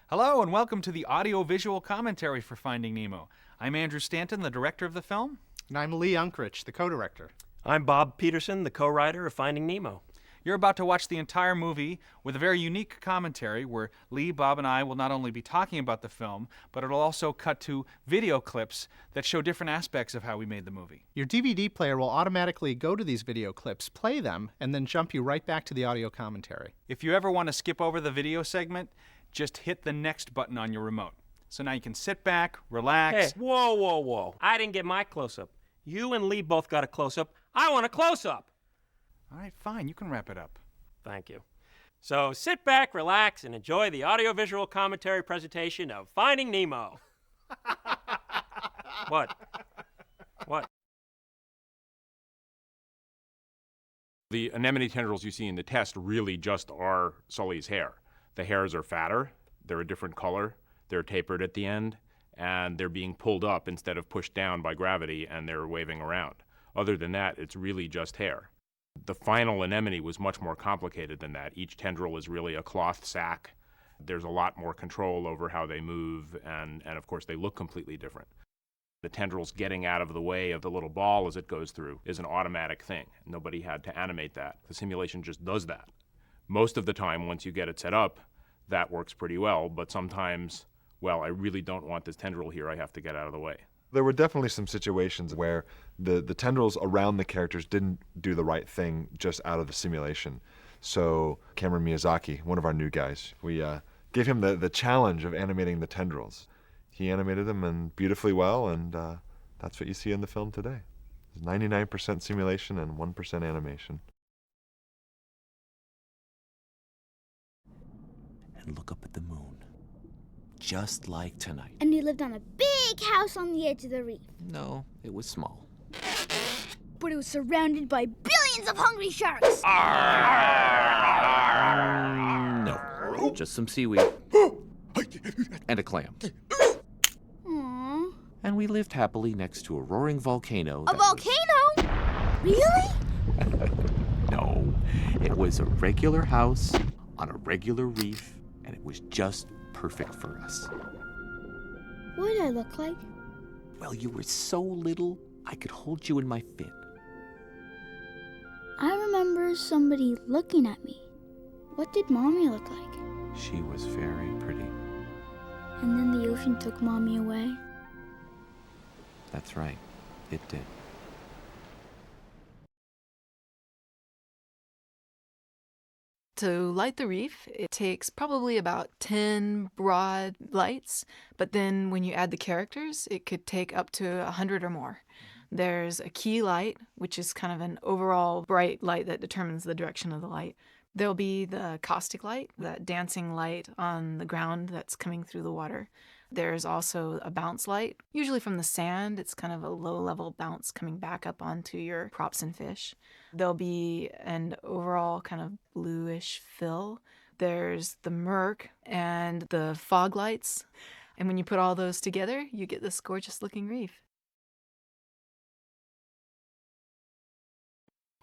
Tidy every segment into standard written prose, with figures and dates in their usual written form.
Hello and welcome to the audio-visual commentary for Finding Nemo. I'm Andrew Stanton, the director of the film. And I'm Lee Unkrich, the co-director. I'm Bob Peterson, the co-writer of Finding Nemo. You're about to watch the entire movie with a very unique commentary where Lee, Bob, and I will not only be talking about the film, but it'll also cut to video clips that show different aspects of how we made the movie. Your DVD player will automatically go to these video clips, play them, and then jump you right back to the audio commentary. If you ever want to skip over the video segment, just hit the next button on your remote. So now you can sit back, relax. Hey, whoa. I didn't get my close-up. You and Lee both got a close-up. I want a close-up. All right, fine, you can wrap it up. Thank you. So sit back, relax, and enjoy the audio-visual commentary presentation of Finding Nemo. What? The anemone tendrils you see in the test really just are Sully's hair. The hairs are fatter, they're a different color, they're tapered at the end, and they're being pulled up instead of pushed down by gravity, and they're waving around. Other than that, it's really just hair. The final anemone was much more complicated than that. Each tendril is really a cloth sac. There's a lot more control over how they move, and of course they look completely different. The tendrils getting out of the way of the little ball as it goes through is an automatic thing. Nobody had to animate that. The simulation just does that. Most of the time, once you get it set up, that works pretty well, but sometimes, well, I really don't want this tendril here, I have to get out of the way. There were definitely some situations where the tendrils around the characters didn't do the right thing just out of the simulation. So Cameron Miyazaki, one of our new guys, we gave him the challenge of animating the tendrils. He animated them and beautifully well, and that's what you see in the film today. It's 99% simulation and 1% animation. And look up at the moon, just like tonight. And we lived on a big house on the edge of the reef. No, it was small. But it was surrounded by billions of hungry sharks. No, just some seaweed and a clam. Aww. And we lived happily next to a roaring volcano. A volcano? Really? No, it was a regular house on a regular reef, and it was just perfect for us. What did I look like? Well, you were so little, I could hold you in my fin. I remember somebody looking at me. What did Mommy look like? She was very pretty. And then the ocean took Mommy away. That's right, it did. To light the reef, it takes probably about 10 broad lights, but then when you add the characters, it could take up to 100 or more. There's a key light, which is kind of an overall bright light that determines the direction of the light. There'll be the caustic light, that dancing light on the ground that's coming through the water. There's also a bounce light, usually from the sand. It's kind of a low-level bounce coming back up onto your props and fish. There'll be an overall kind of bluish fill. There's the murk and the fog lights. And when you put all those together, you get this gorgeous-looking reef.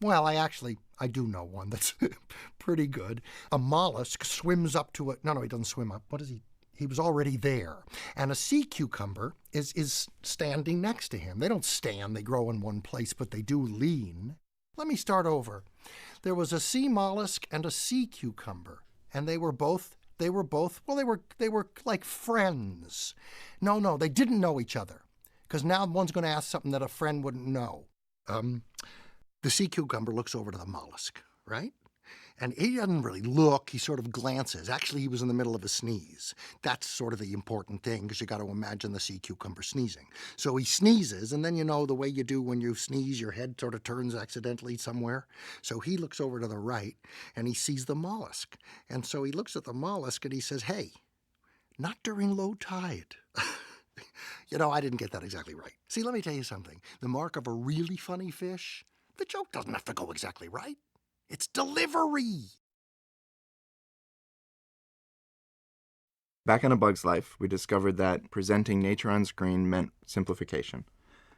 Well, I do know one that's pretty good. A mollusk swims up to it. No, he doesn't swim up. What is he? He was already there. And a sea cucumber is standing next to him. They don't stand, they grow in one place, but they do lean. Let me start over. There was a sea mollusk and a sea cucumber, and they were like friends. No, they didn't know each other, because now one's going to ask something that a friend wouldn't know. The sea cucumber looks over to the mollusk, right? And he doesn't really look, he sort of glances. Actually, he was in the middle of a sneeze. That's sort of the important thing, because you got to imagine the sea cucumber sneezing. So he sneezes, and then you know the way you do when you sneeze, your head sort of turns accidentally somewhere. So he looks over to the right, and he sees the mollusk. And so he looks at the mollusk, and he says, "Hey, not during low tide." You know, I didn't get that exactly right. See, let me tell you something. The mark of a really funny fish, the joke doesn't have to go exactly right. It's delivery. Back in A Bug's Life, we discovered that presenting nature on screen meant simplification.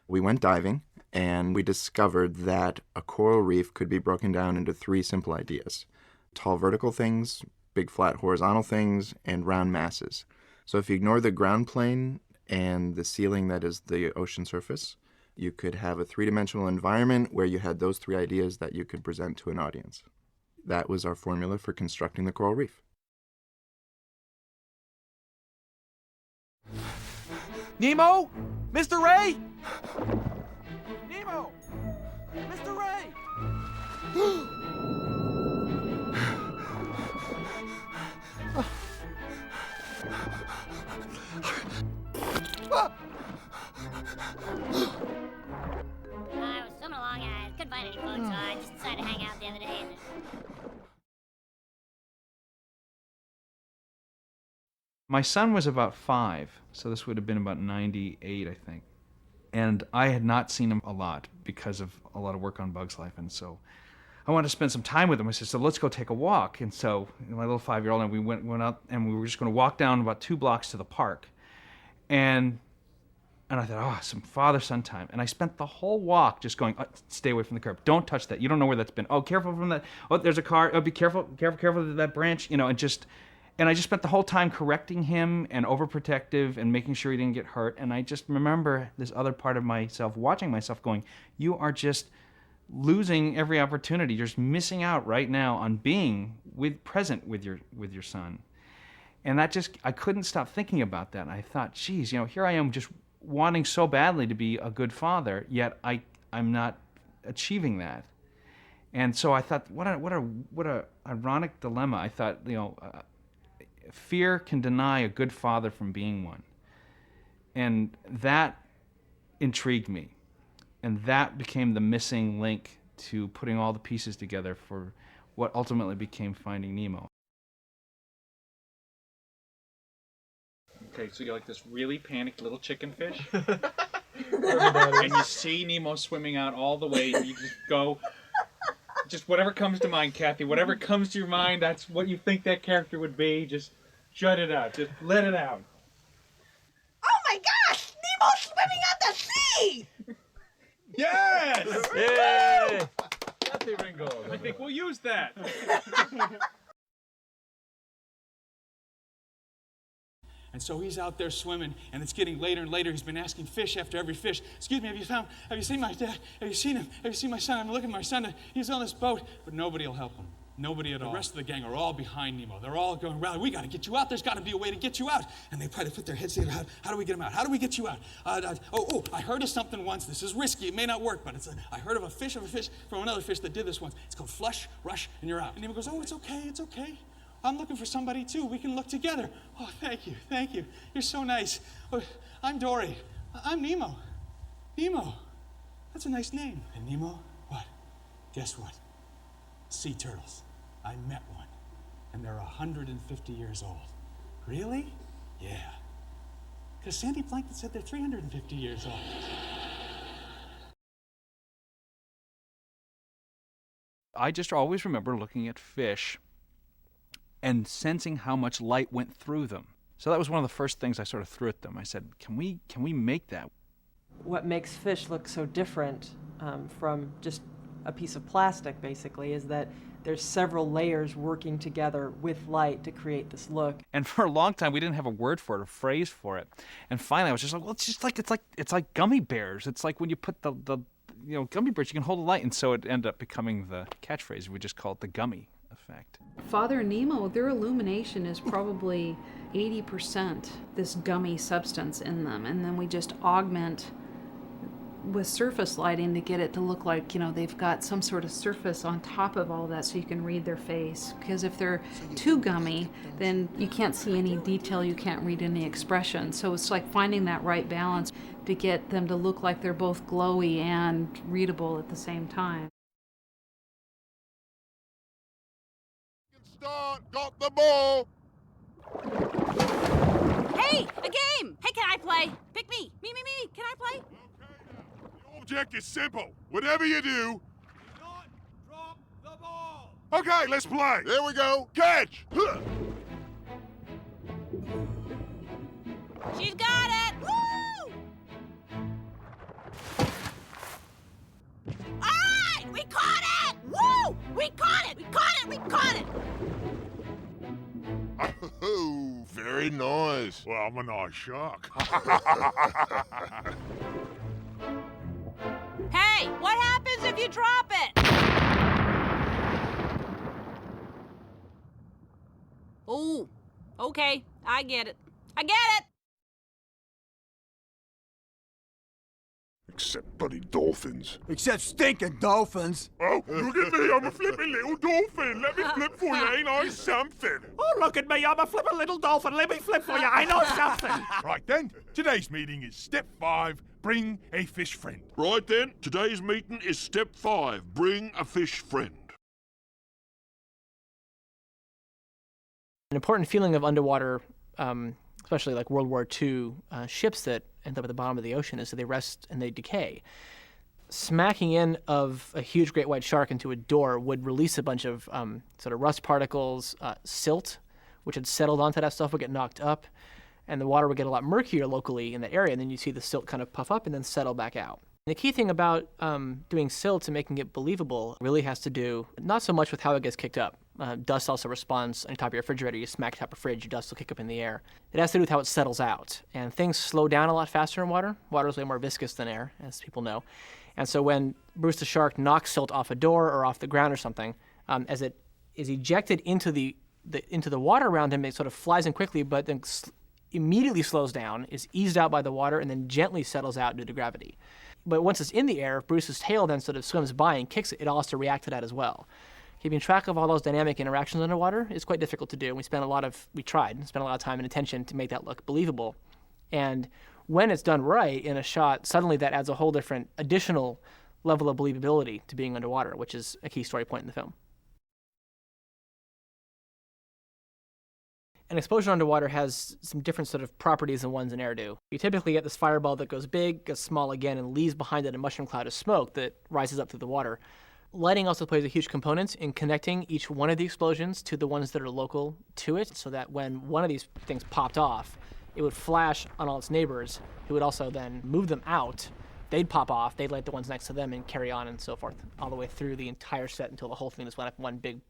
We went diving, and we discovered that a coral reef could be broken down into 3 simple ideas: tall vertical things, big flat horizontal things, and round masses. So if you ignore the ground plane and the ceiling that is the ocean surface, you could have a three-dimensional environment where you had those three ideas that you could present to an audience. That was our formula for constructing the coral reef. Nemo? Mr. Ray? Nemo! Mr. Ray! I was swimming along, I couldn't find any food, so I just decided to hang out the other day. My son was about 5, so this would have been about 98, I think. And I had not seen him a lot because of a lot of work on Bug's Life, and so I wanted to spend some time with him. I said, so let's go take a walk. And so my little 5-year-old and we went out, and we were just going to walk down about 2 blocks to the park. And I thought, oh, some father-son time. And I spent the whole walk just going, stay away from the curb. Don't touch that. You don't know where that's been. Oh, careful from that. Oh, there's a car. Oh, be careful of that branch. You know, and I just spent the whole time correcting him and overprotective and making sure he didn't get hurt. And I just remember this other part of myself, watching myself going, you are just losing every opportunity. You're just missing out right now on being present with your son. And that just, I couldn't stop thinking about that. And I thought, geez, you know, here I am just wanting so badly to be a good father, yet I'm not achieving that. And so I thought, what a ironic dilemma. I thought, you know, fear can deny a good father from being one. And that intrigued me. And that became the missing link to putting all the pieces together for what ultimately became Finding Nemo. Okay, so you're like this really panicked little chicken fish. And you see Nemo swimming out all the way, and you just go, just whatever comes to mind, Kathy, whatever comes to your mind, that's what you think that character would be, just shut it out, just let it out. Oh my gosh! Nemo's swimming out the sea! Yes! Yay! Kathy Ringgold. I think we'll use that. And so he's out there swimming, and it's getting later and later. He's been asking fish after every fish, excuse me, have you seen my dad? Have you seen him? Have you seen my son? I'm looking at my son. He's on this boat. But nobody will help him. Nobody at all. The rest of the gang are all behind Nemo. They're all going, Riley, we got to get you out. There's got to be a way to get you out. And they try to put their heads together. How do we get him out? How do we get you out? I heard of something once. This is risky. It may not work, but I heard of a fish from another fish that did this once. It's called flush, rush, and you're out. And Nemo goes, oh, it's okay, it's okay. I'm looking for somebody too. We can look together. Oh, thank you. You're so nice. Oh, I'm Dory. I'm Nemo. Nemo. That's a nice name. And Nemo, what? Guess what? Sea turtles. I met one. And they're 150 years old. Really? Yeah. Because Sandy Plankton said they're 350 years old. I just always remember looking at fish and sensing how much light went through them. So that was one of the first things I sort of threw at them. I said, can we make that? What makes fish look so different from just a piece of plastic, basically, is that there's several layers working together with light to create this look. And for a long time, we didn't have a word for it, a phrase for it. And finally, I was just like, well, it's like gummy bears. It's like when you put the gummy bears, you can hold a light. And so it ended up becoming the catchphrase. We just call it the gummy effect. Father Nemo, their illumination is probably 80% this gummy substance in them, and then we just augment with surface lighting to get it to look like, you know, they've got some sort of surface on top of all that so you can read their face. Because if they're too gummy, then you can't see any detail, you can't read any expression. So it's like finding that right balance to get them to look like they're both glowy and readable at the same time. Start, got the ball. Hey, a game! Hey, can I play? Pick me. Me. Can I play? The object is simple. Whatever you do, not drop the ball. Okay, let's play. There we go. Catch. She's got it. Woo! All right, we caught it. Woo! We caught it. Oh, very Very nice. Well, I'm a nice shark. Hey, what happens if you drop it? Oh, okay. I get it. I get it! Except bloody dolphins. Except stinking dolphins. Oh, look at me, I'm a flippin' little dolphin. Let me flip for you, ain't I something? Oh, look at me, I'm a flippin' little dolphin. Let me flip for you, I know something. Right then, today's meeting is step 5, bring a fish friend. Right then, today's meeting is step 5, bring a fish friend. An important feeling of underwater, especially like World War II ships that end up at the bottom of the ocean, is that they rest and they decay. Smacking in of a huge great white shark into a door would release a bunch of sort of rust particles, silt, which had settled onto that stuff would get knocked up, and the water would get a lot murkier locally in that area, and then you see the silt kind of puff up and then settle back out. The key thing about doing silt and making it believable really has to do not so much with how it gets kicked up. Dust also responds on top of your refrigerator. You smack the top of the fridge, your dust will kick up in the air. It has to do with how it settles out. And things slow down a lot faster in water. Water is way more viscous than air, as people know. And so when Bruce the shark knocks silt off a door or off the ground or something, as it is ejected into the water around him, it sort of flies in quickly, but then immediately slows down, is eased out by the water, and then gently settles out due to gravity. But once it's in the air, Bruce's tail then sort of swims by and kicks it. It all has to react to that as well. Keeping track of all those dynamic interactions underwater is quite difficult to do. We spent a lot of time and attention to make that look believable. And when it's done right in a shot, suddenly that adds a whole different additional level of believability to being underwater, which is a key story point in the film. An explosion underwater has some different sort of properties than ones in air do. You typically get this fireball that goes big, gets small again, and leaves behind it a mushroom cloud of smoke that rises up through the water. Lighting also plays a huge component in connecting each one of the explosions to the ones that are local to it, so that when one of these things popped off, it would flash on all its neighbors, who would also then move them out. They'd pop off, they'd light the ones next to them and carry on and so forth, all the way through the entire set until the whole thing just went up one big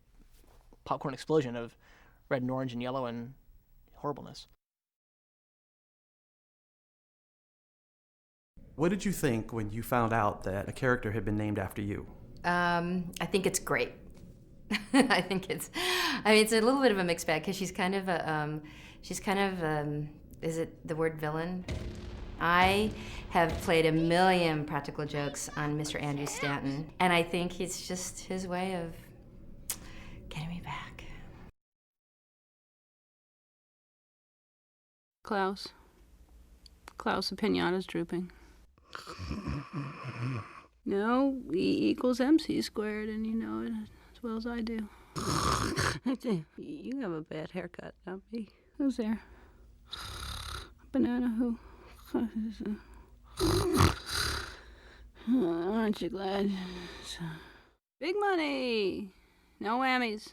popcorn explosion of red and orange and yellow and horribleness. What did you think when you found out that a character had been named after you? I think it's great. It's a little bit of a mixed bag because she's kind of is it the word villain? I have played a million practical jokes on Mr. Andrew Stanton, and I think it's just his way of getting me back. Klaus, the pinata's drooping. No, E equals MC squared, and you know it as well as I do. You have a bad haircut, not me. Who's there? Banana who? Aren't you glad? Big money! No whammies.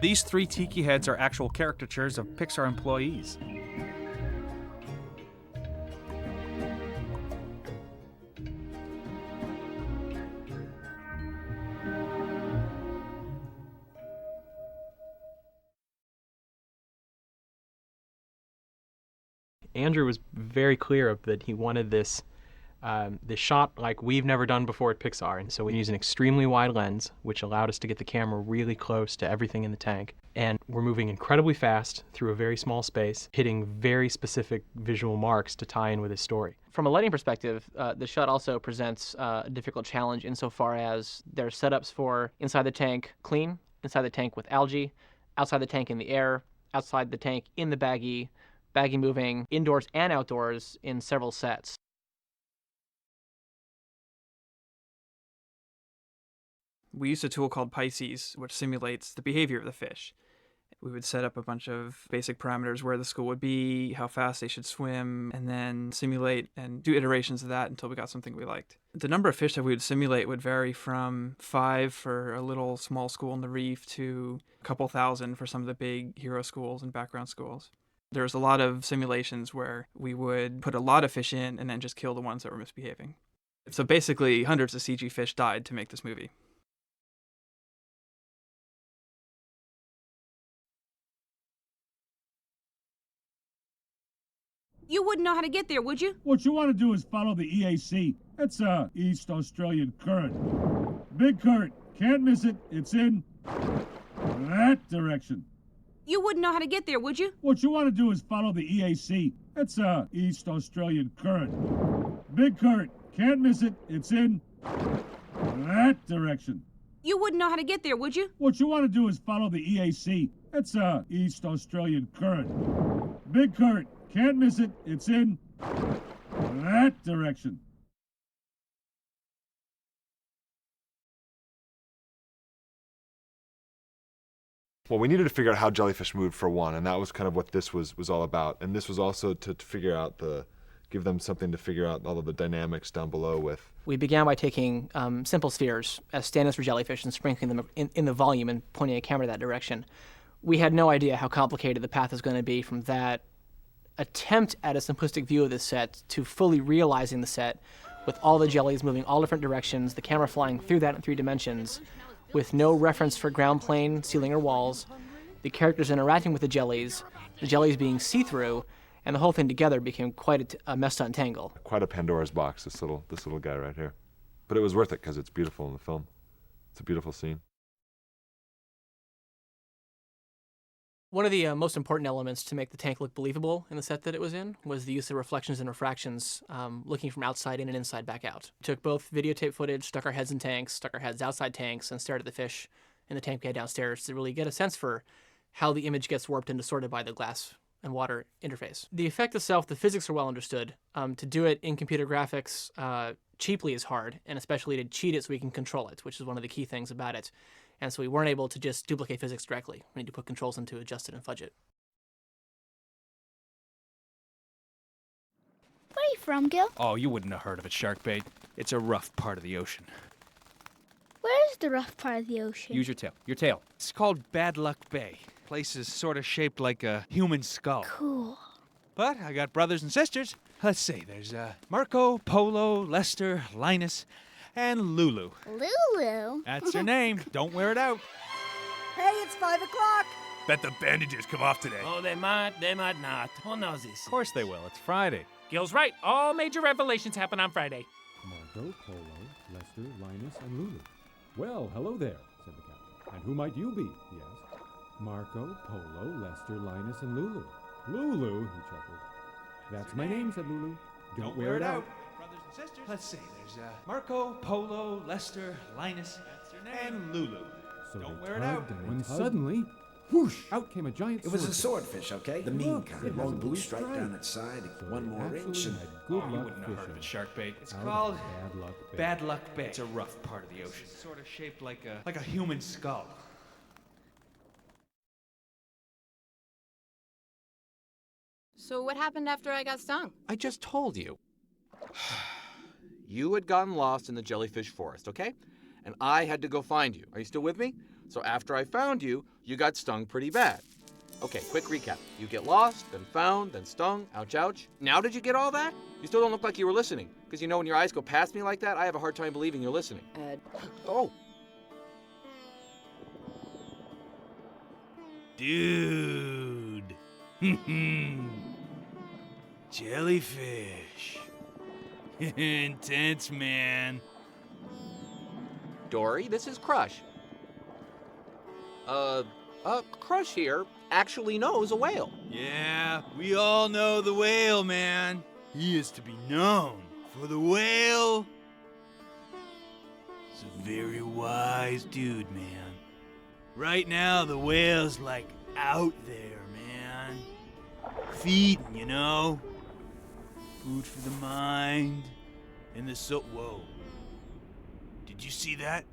These 3 tiki heads are actual caricatures of Pixar employees. Andrew was very clear that he wanted this They shot like we've never done before at Pixar, and so we used an extremely wide lens, which allowed us to get the camera really close to everything in the tank. And we're moving incredibly fast through a very small space, hitting very specific visual marks to tie in with his story. From a lighting perspective, the shot also presents a difficult challenge insofar as there are setups for inside the tank clean, inside the tank with algae, outside the tank in the air, outside the tank in the baggie moving, indoors and outdoors in several sets. We used a tool called Pisces, which simulates the behavior of the fish. We would set up a bunch of basic parameters where the school would be, how fast they should swim, and then simulate and do iterations of that until we got something we liked. The number of fish that we would simulate would vary from 5 for a little small school in the reef to a couple thousand for some of the big hero schools and background schools. There was a lot of simulations where we would put a lot of fish in and then just kill the ones that were misbehaving. So basically, hundreds of CG fish died to make this movie. You wouldn't know how to get there, would you? What you want to do is follow the EAC. It's a East Australian current. Big current. Can't miss it. It's in that direction. You wouldn't know how to get there, would you? What you want to do is follow the EAC. It's a East Australian current. Big current. Can't miss it. It's in that direction. You wouldn't know how to get there, would you? What you want to do is follow the EAC. It's a East Australian current. Big current. Can't miss it. It's in that direction. Well, we needed to figure out how jellyfish moved for one, and that was kind of what this was all about. And this was also to figure out give them something to figure out all of the dynamics down below with. We began by taking simple spheres as stand-ins for jellyfish and sprinkling them in the volume and pointing a camera that direction. We had no idea how complicated the path was going to be from that attempt at a simplistic view of the set to fully realizing the set with all the jellies moving all different directions, the camera flying through that in 3 dimensions, with no reference for ground plane, ceiling, or walls, the characters interacting with the jellies being see-through, and the whole thing together became quite a mess to untangle. Quite a Pandora's box, this little guy right here. But it was worth it because it's beautiful in the film. It's a beautiful scene. One of the most important elements to make the tank look believable in the set that it was in was the use of reflections and refractions, looking from outside in and inside back out. We took both videotape footage, stuck our heads in tanks, stuck our heads outside tanks, and stared at the fish in the tank we had downstairs to really get a sense for how the image gets warped and distorted by the glass and water interface. The effect itself, the physics are well understood. To do it in computer graphics cheaply is hard, and especially to cheat it so we can control it, which is one of the key things about it. And so we weren't able to just duplicate physics directly. We need to put controls in to adjust it and fudge it. Where are you from, Gil? Oh, you wouldn't have heard of it, Sharkbait. It's a rough part of the ocean. Where is the rough part of the ocean? Use your tail. Your tail. It's called Bad Luck Bay. Place is sort of shaped like a human skull. Cool. But I got brothers and sisters. Let's see, there's Marco, Polo, Lester, Linus, and Lulu. Lulu? That's her name. Don't wear it out. Hey, it's 5 o'clock. Bet the bandages come off today. Oh, they might not. Who knows this? Of course they will. It's Friday. Gil's right. All major revelations happen on Friday. Marco, Polo, Lester, Linus, and Lulu. Well, hello there, said the captain. And who might you be? He asked. Marco, Polo, Lester, Linus, and Lulu. Lulu, he chuckled. That's my name, said Lulu. Don't wear it out. Brothers and sisters. Let's see, there's Marco, Polo, Lester, Linus, and Lulu. So Don't they wear it tugged, out. and when suddenly, whoosh, out came a giant It was a swordfish. swordfish, okay? The mean Look, kind. it Long has a blue blue stripe stripe. down its side, So one they more actually inch, and had good you luck wouldn't have heard of it, fishing. Sharkbait. It's Out of called Bad Luck Bay. Bad Luck Bay. It's a rough part of the ocean. It's sort of shaped like a human skull. So what happened after I got stung? I just told you. You had gotten lost in the jellyfish forest, okay? And I had to go find you. Are you still with me? So after I found you, you got stung pretty bad. Okay, quick recap. You get lost, then found, then stung, ouch, ouch. Now did you get all that? You still don't look like you were listening. Because you know when your eyes go past me like that, I have a hard time believing you're listening. Oh. Dude. Jellyfish. Intense, man. Dory, this is Crush. Crush here actually knows a whale. Yeah, we all know the whale, man. He is to be known, for the whale is a very wise dude, man. Right now, the whale's like out there, man. Feeding, you know? Food for the mind and the soul. Whoa. Did you see that?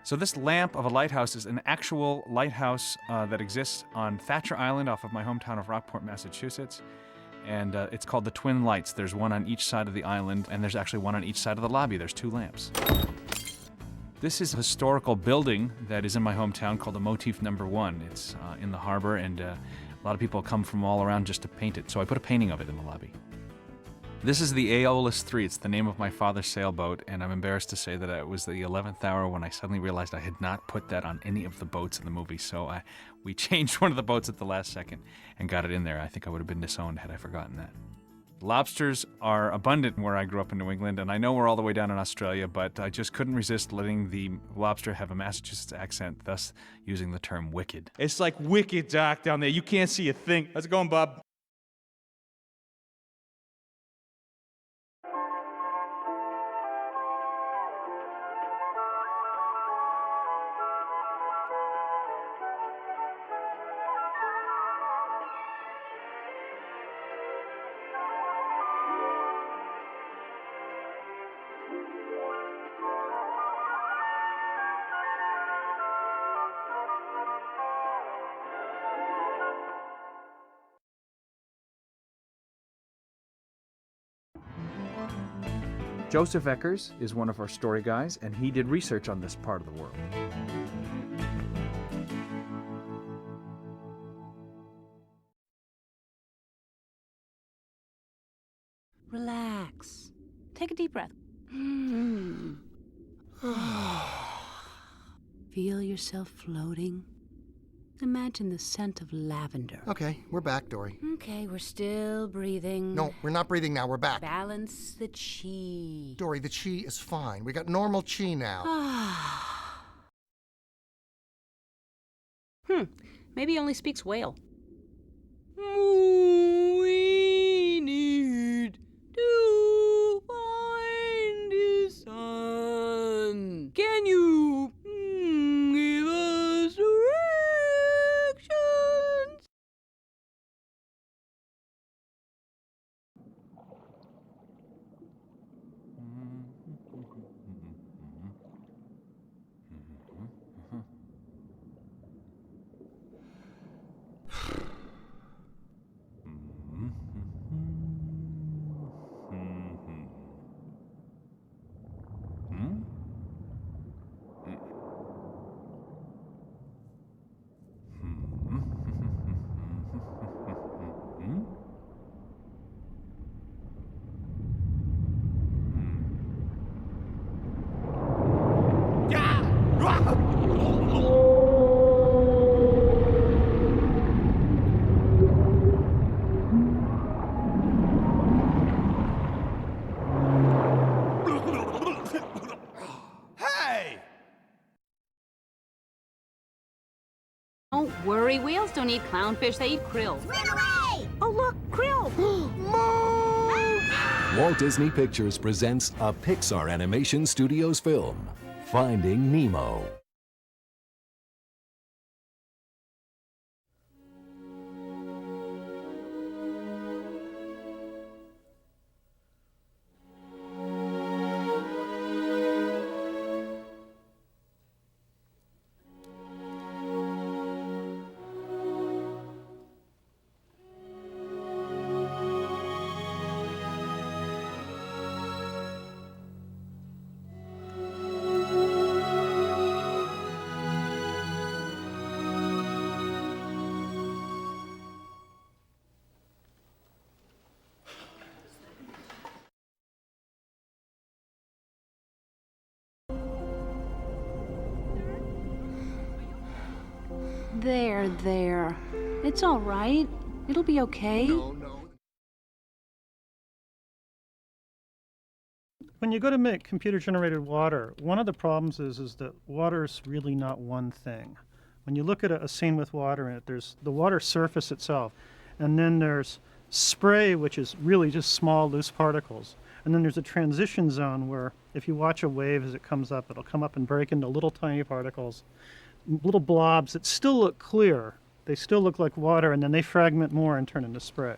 So this lamp of a lighthouse is an actual lighthouse that exists on Thatcher Island off of my hometown of Rockport, Massachusetts. And it's called the Twin Lights. There's one on each side of the island, and there's actually one on each side of the lobby. There's 2 lamps. This is a historical building that is in my hometown called the Motif Number 1. It's in the harbor, and a lot of people come from all around just to paint it. So I put a painting of it in the lobby. This is the Aeolus 3. It's the name of my father's sailboat, and I'm embarrassed to say that it was the 11th hour when I suddenly realized I had not put that on any of the boats in the movie, so we changed one of the boats at the last second and got it in there. I think I would have been disowned had I forgotten that. Lobsters are abundant where I grew up in New England, and I know we're all the way down in Australia, but I just couldn't resist letting the lobster have a Massachusetts accent, thus using the term wicked. It's like wicked dark down there. You can't see a thing. How's it going, Bob? Joseph Eckers is one of our story guys, and he did research on this part of the world. Relax. Take a deep breath. Feel yourself floating. Imagine the scent of lavender. Okay, we're back, Dory. Okay, we're still breathing. No, we're not breathing now. We're back. Balance the chi. Dory, the chi is fine. We got normal chi now. Maybe he only speaks whale. We need to find his son. Can you give us directions? Hey! Don't worry, whales don't eat clownfish, they eat krill. Run away! Oh, look, krill! Walt Disney Pictures presents a Pixar Animation Studios film, Finding Nemo. There. It's all right. It'll be okay. When you go to make computer-generated water, one of the problems is that water's really not one thing. When you look at a scene with water in it, there's the water surface itself, and then there's spray, which is really just small, loose particles. And then there's a transition zone where if you watch a wave as it comes up, it'll come up and break into little tiny particles, little blobs that still look clear. They still look like water, and then they fragment more and turn into spray.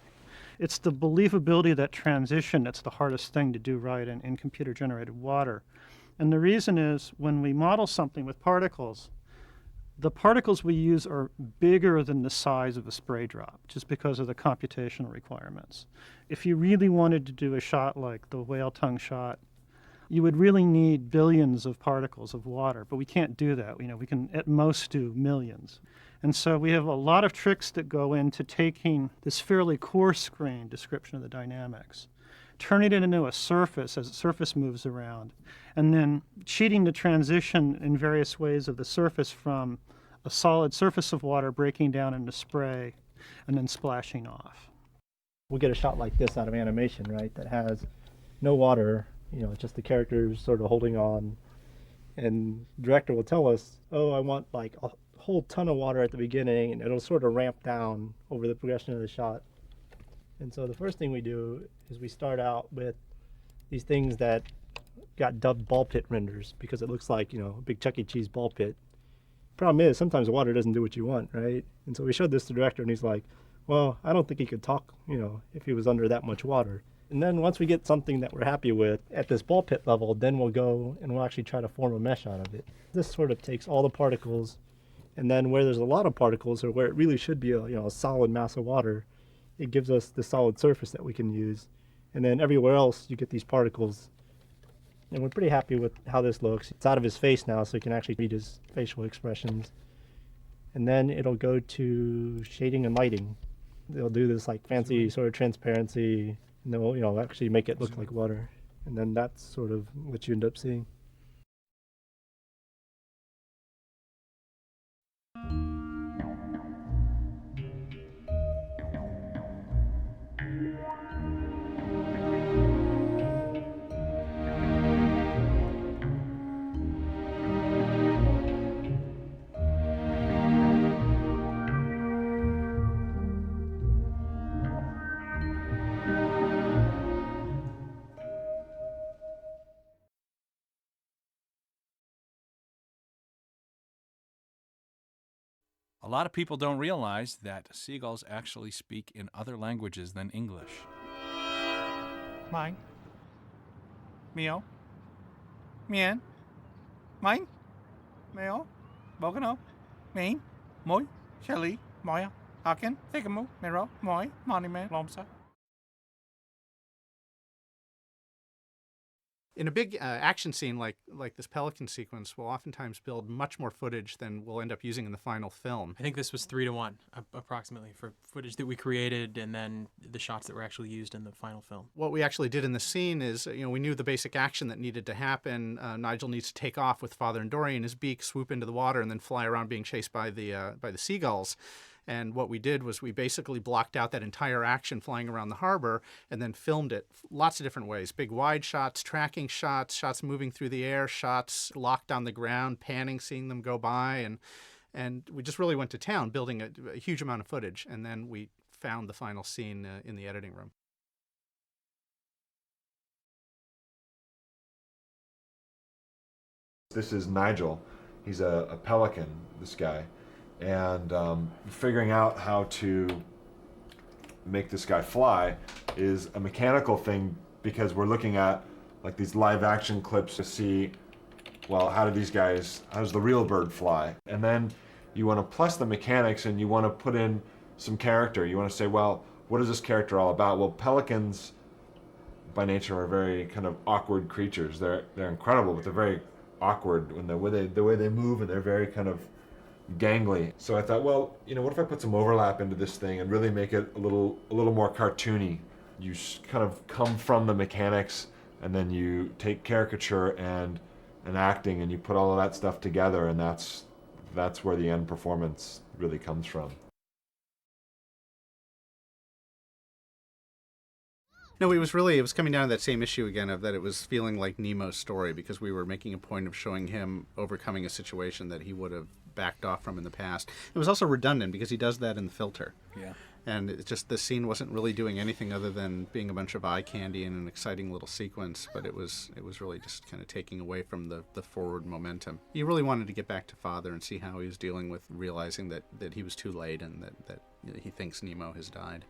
It's the believability of that transition that's the hardest thing to do right in computer-generated water. And the reason is when we model something with particles, the particles we use are bigger than the size of a spray drop, just because of the computational requirements. If you really wanted to do a shot like the whale tongue shot, you would really need billions of particles of water, but we can't do that. We can at most do millions. And so we have a lot of tricks that go into taking this fairly coarse-grained description of the dynamics, turning it into a surface as the surface moves around, and then cheating the transition in various ways of the surface from a solid surface of water breaking down into spray and then splashing off. We'll get a shot like this out of animation, right, that has no water, just the characters sort of holding on, and the director will tell us, oh, I want like a whole ton of water at the beginning, and it'll sort of ramp down over the progression of the shot. And so the first thing we do is we start out with these things that got dubbed ball pit renders because it looks like, a big Chuck E. Cheese ball pit. Problem is, sometimes water doesn't do what you want, right? And so we showed this to the director, and he's like, well, I don't think he could talk, if he was under that much water. And then once we get something that we're happy with at this ball pit level, then we'll go and we'll actually try to form a mesh out of it. This sort of takes all the particles, and then where there's a lot of particles, or where it really should be a solid mass of water, it gives us the solid surface that we can use. And then everywhere else, you get these particles. And we're pretty happy with how this looks. It's out of his face now, so you can actually read his facial expressions. And then it'll go to shading and lighting. They'll do this like fancy sort of transparency, and they'll actually make it look like water. And then that's sort of what you end up seeing. A lot of people don't realize that seagulls actually speak in other languages than English. Mine. Mio. Mien. Mine. Meo. Bogano. Main. Moi. Shelly. Moya. Haken. Thigamu. Miro. Moi. Monument. Lomsa. In a big action scene like this pelican sequence, we'll oftentimes build much more footage than we'll end up using in the final film. I think this was 3-to-1, approximately, for footage that we created and then the shots that were actually used in the final film. What we actually did in the scene is, we knew the basic action that needed to happen. Nigel needs to take off with Father and Dory in his beak, swoop into the water, and then fly around being chased by the seagulls. And what we did was we basically blocked out that entire action flying around the harbor and then filmed it lots of different ways. Big wide shots, tracking shots, shots moving through the air, shots locked on the ground, panning, seeing them go by. And we just really went to town building a huge amount of footage. And then we found the final scene in the editing room. This is Nigel. He's a pelican, this guy. And figuring out how to make this guy fly is a mechanical thing because we're looking at like these live action clips to see, well, how does the real bird fly? And then you want to plus the mechanics and you want to put in some character. You want to say, well, what is this character all about? Well, pelicans by nature are very kind of awkward creatures. They're incredible, but they're very awkward when the way they move, and they're very kind of gangly. So I thought, well, what if I put some overlap into this thing and really make it a little more cartoony? You kind of come from the mechanics, and then you take caricature and acting, and you put all of that stuff together, and that's that's where the end performance really comes from. No, it was coming down to that same issue again of that it was feeling like Nemo's story, because we were making a point of showing him overcoming a situation that he would have backed off from in the past. It was also redundant because he does that in the filter. Yeah. And it just, the scene wasn't really doing anything other than being a bunch of eye candy and an exciting little sequence, but it was really just kind of taking away from the forward momentum. You really wanted to get back to Father and see how he was dealing with realizing that he was too late and that he thinks Nemo has died.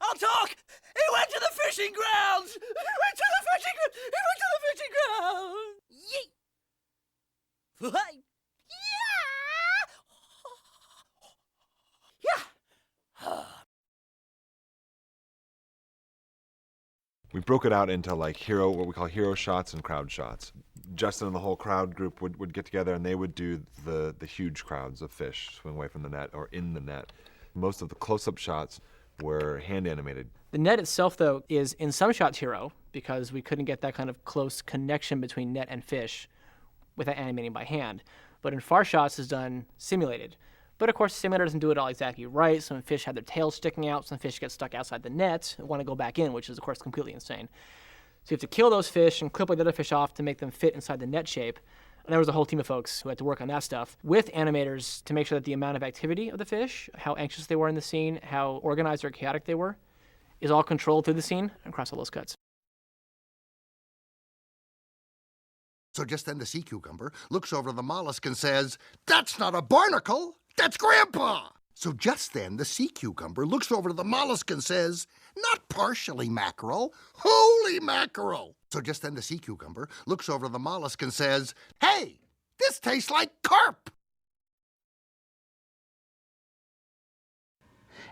I'll talk! He went to the fishing grounds! He went to the fishing grounds! Yee! Yeah! We broke it out into like what we call hero shots and crowd shots. Justin and the whole crowd group would get together and they would do the huge crowds of fish swim away from the net or in the net. Most of the close-up shots were hand animated. The net itself, though, is in some shots hero because we couldn't get that kind of close connection between net and fish without animating by hand. But in far shots is done simulated. But of course, the simulator doesn't do it all exactly right. Some fish have their tails sticking out. Some fish get stuck outside the net and want to go back in, which is, of course, completely insane. So you have to kill those fish and clip the other fish off to make them fit inside the net shape. And there was a whole team of folks who had to work on that stuff with animators to make sure that the amount of activity of the fish, how anxious they were in the scene, how organized or chaotic they were, is all controlled through the scene across all those cuts. So just then the sea cucumber looks over the mollusk and says, "That's not a barnacle, that's Grandpa!" So just then the sea cucumber looks over to the mollusk and says, "Not partially mackerel, holy mackerel!" So just then the sea cucumber looks over to the mollusk and says, "Hey, this tastes like carp!"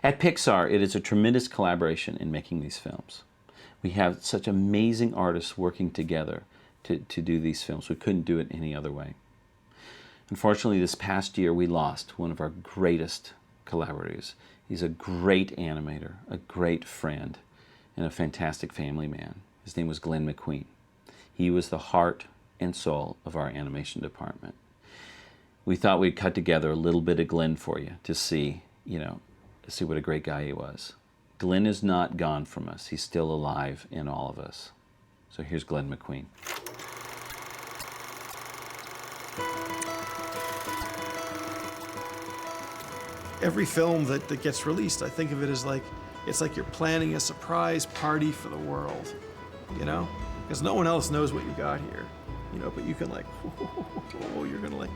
At Pixar, it is a tremendous collaboration in making these films. We have such amazing artists working together to do these films. We couldn't do it any other way. Unfortunately, this past year, we lost one of our greatest collaborators. He's a great animator, a great friend, and a fantastic family man. His name was Glenn McQueen. He was the heart and soul of our animation department. We thought we'd cut together a little bit of Glenn for you to see, see what a great guy he was. Glenn is not gone from us. He's still alive in all of us. So here's Glenn McQueen. Every film that gets released, I think of it as it's like you're planning a surprise party for the world, Because no one else knows what you got here, but you can you're gonna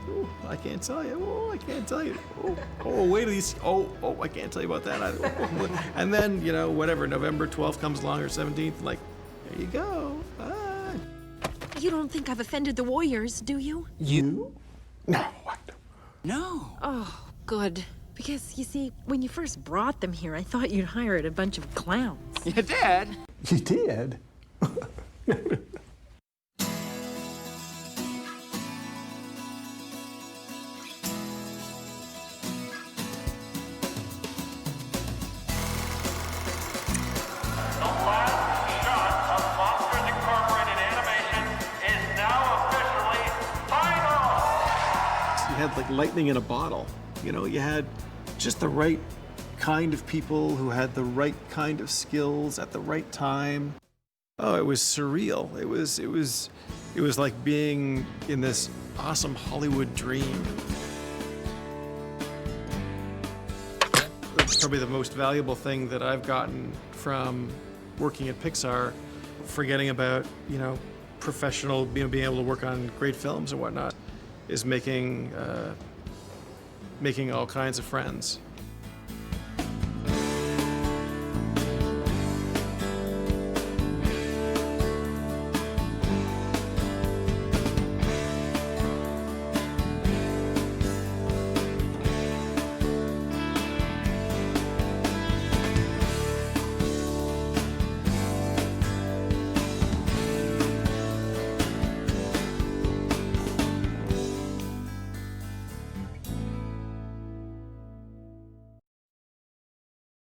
I can't tell you, I can't tell you, wait till you see, I can't tell you about that either. And then, whatever, November 12th comes along or 17th, there you go, bye. You don't think I've offended the Warriors, do you? You? No, No. Oh, good. Because, you see, when you first brought them here, I thought you'd hired a bunch of clowns. You did? You did? You had like lightning in a bottle. You had just the right kind of people who had the right kind of skills at the right time. Oh, it was surreal. It was like being in this awesome Hollywood dream. That's probably the most valuable thing that I've gotten from working at Pixar, forgetting about, you know, professional, being able to work on great films and whatnot, is making all kinds of friends.